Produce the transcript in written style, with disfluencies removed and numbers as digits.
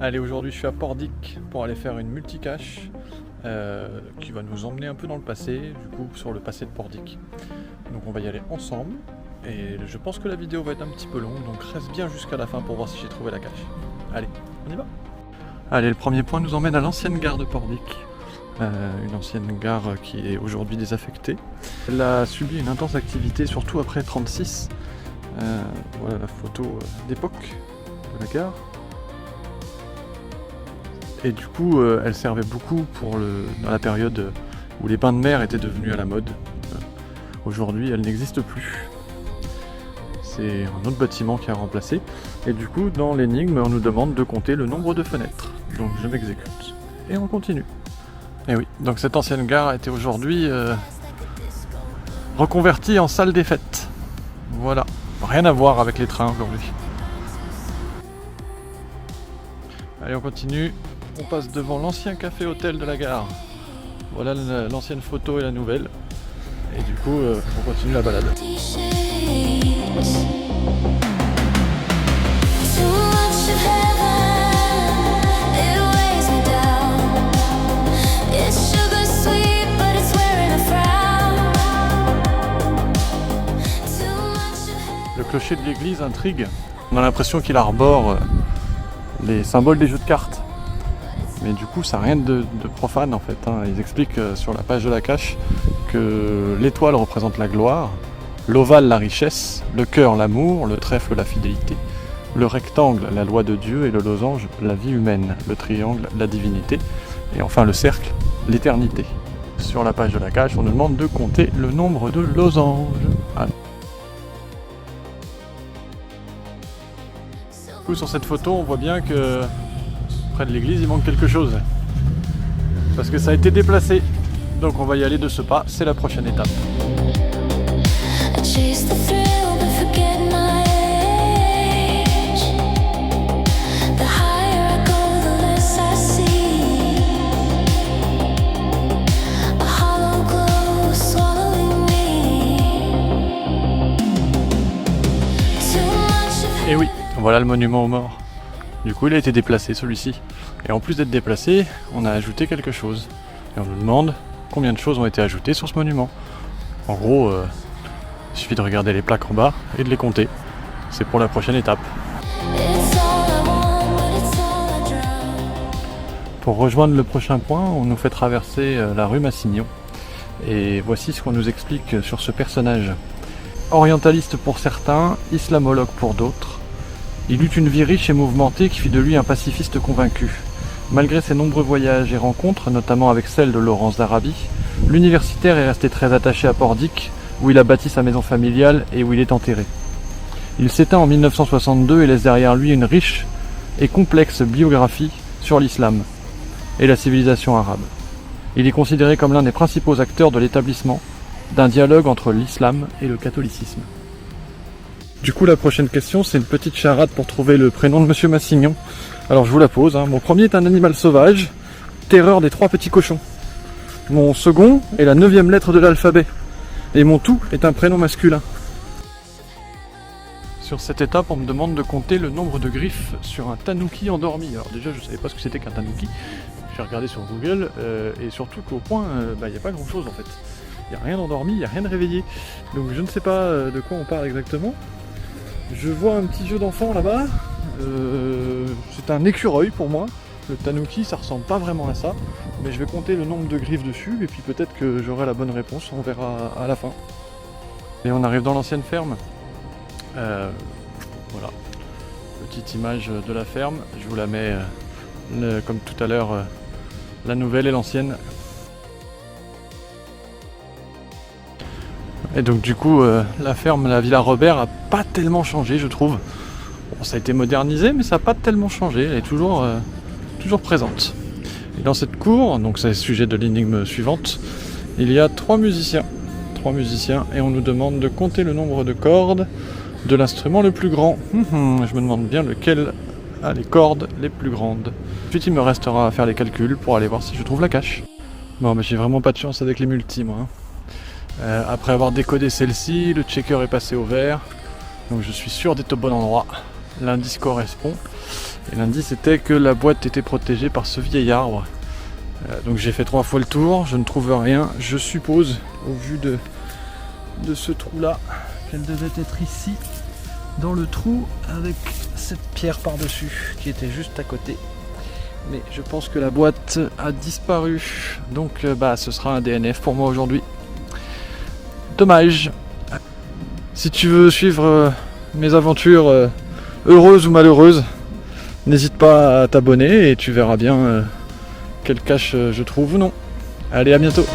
Allez, aujourd'hui je suis à Pordic pour aller faire une multicache qui va nous emmener un peu dans le passé, du coup sur le passé de Pordic. Donc on va y aller ensemble et je pense que la vidéo va être un petit peu longue, donc reste bien jusqu'à la fin pour voir si j'ai trouvé la cache. Allez, on y va. Allez, le premier point nous emmène à l'ancienne gare de Pordic. Une ancienne gare qui est aujourd'hui désaffectée. Elle a subi une intense activité, surtout après 36. Voilà la photo d'époque de la gare. Et du coup, elle servait beaucoup dans la période où les bains de mer étaient devenus à la mode. Aujourd'hui, elle n'existe plus. C'est un autre bâtiment qui a remplacé. Et du coup, dans l'énigme, on nous demande de compter le nombre de fenêtres. Donc je m'exécute. Et on continue. Et oui, donc cette ancienne gare a été aujourd'hui reconvertie en salle des fêtes. Voilà, rien à voir avec les trains aujourd'hui. Allez, on continue. On passe devant l'ancien café-hôtel de la gare. Voilà l'ancienne photo et la nouvelle. Et du coup, on continue la balade. Le clocher de l'église intrigue. On a l'impression qu'il arbore les symboles des jeux de cartes. Mais du coup, ça n'a rien de profane en fait. Ils expliquent sur la page de la cache que l'étoile représente la gloire, l'ovale la richesse, le cœur l'amour, le trèfle la fidélité, le rectangle la loi de Dieu et le losange la vie humaine, le triangle la divinité et enfin le cercle l'éternité. Sur la page de la cache, on nous demande de compter le nombre de losanges. Allez. Du coup, sur cette photo, on voit bien que près de l'église, il manque quelque chose. Parce que ça a été déplacé. Donc on va y aller de ce pas, c'est la prochaine étape. Et oui, voilà le monument aux morts. Du coup, il a été déplacé, celui-ci. Et en plus d'être déplacé, on a ajouté quelque chose. Et on nous demande combien de choses ont été ajoutées sur ce monument. En gros, il suffit de regarder les plaques en bas et de les compter. C'est pour la prochaine étape. Pour rejoindre le prochain point, on nous fait traverser la rue Massignon. Et voici ce qu'on nous explique sur ce personnage. Orientaliste pour certains, islamologue pour d'autres. Il eut une vie riche et mouvementée qui fit de lui un pacifiste convaincu. Malgré ses nombreux voyages et rencontres, notamment avec celle de Laurence d'Arabie, l'universitaire est resté très attaché à Pordic, où il a bâti sa maison familiale et où il est enterré. Il s'éteint en 1962 et laisse derrière lui une riche et complexe biographie sur l'islam et la civilisation arabe. Il est considéré comme l'un des principaux acteurs de l'établissement d'un dialogue entre l'islam et le catholicisme. Du coup, la prochaine question, c'est une petite charade pour trouver le prénom de Monsieur Massignon. Alors, je vous la pose. Mon premier est un animal sauvage, terreur des 3 petits cochons. Mon second est la 9e lettre de l'alphabet. Et mon tout est un prénom masculin. Sur cette étape, on me demande de compter le nombre de griffes sur un tanuki endormi. Alors déjà, je ne savais pas ce que c'était qu'un tanuki. J'ai regardé sur Google, et surtout qu'au point, il n'y a pas grand-chose en fait. Il n'y a rien d'endormi, il n'y a rien de réveillé. Donc je ne sais pas de quoi on parle exactement. Je vois un petit jeu d'enfant là-bas, c'est un écureuil pour moi. Le tanuki, ça ressemble pas vraiment à ça, mais je vais compter le nombre de griffes dessus et puis peut-être que j'aurai la bonne réponse, on verra à la fin. Et on arrive dans l'ancienne ferme. Voilà, petite image de la ferme, je vous la mets comme tout à l'heure, la nouvelle et l'ancienne. Et donc du coup, la ferme, la Villa Robert a pas tellement changé, je trouve. Bon, ça a été modernisé, mais ça n'a pas tellement changé, elle est toujours présente. Et dans cette cour, donc c'est le sujet de l'énigme suivante, il y a 3 musiciens. 3 musiciens, et on nous demande de compter le nombre de cordes de l'instrument le plus grand. Je me demande bien lequel a les cordes les plus grandes. Ensuite, il me restera à faire les calculs pour aller voir si je trouve la cache. Bon, mais j'ai vraiment pas de chance avec les multis, moi. Après avoir décodé celle-ci, le checker est passé au vert. Donc je suis sûr d'être au bon endroit. L'indice correspond. Et l'indice était que la boîte était protégée par ce vieil arbre. Donc j'ai fait 3 fois le tour, je ne trouve rien. Je suppose, au vu de ce trou là, qu'elle devait être ici, dans le trou, avec cette pierre par dessus qui était juste à côté. Mais je pense que la boîte a disparu, donc ce sera un DNF pour moi aujourd'hui. Dommage. Si tu veux suivre mes aventures heureuses ou malheureuses, n'hésite pas à t'abonner et tu verras bien quelle cache je trouve ou non. Allez, à bientôt.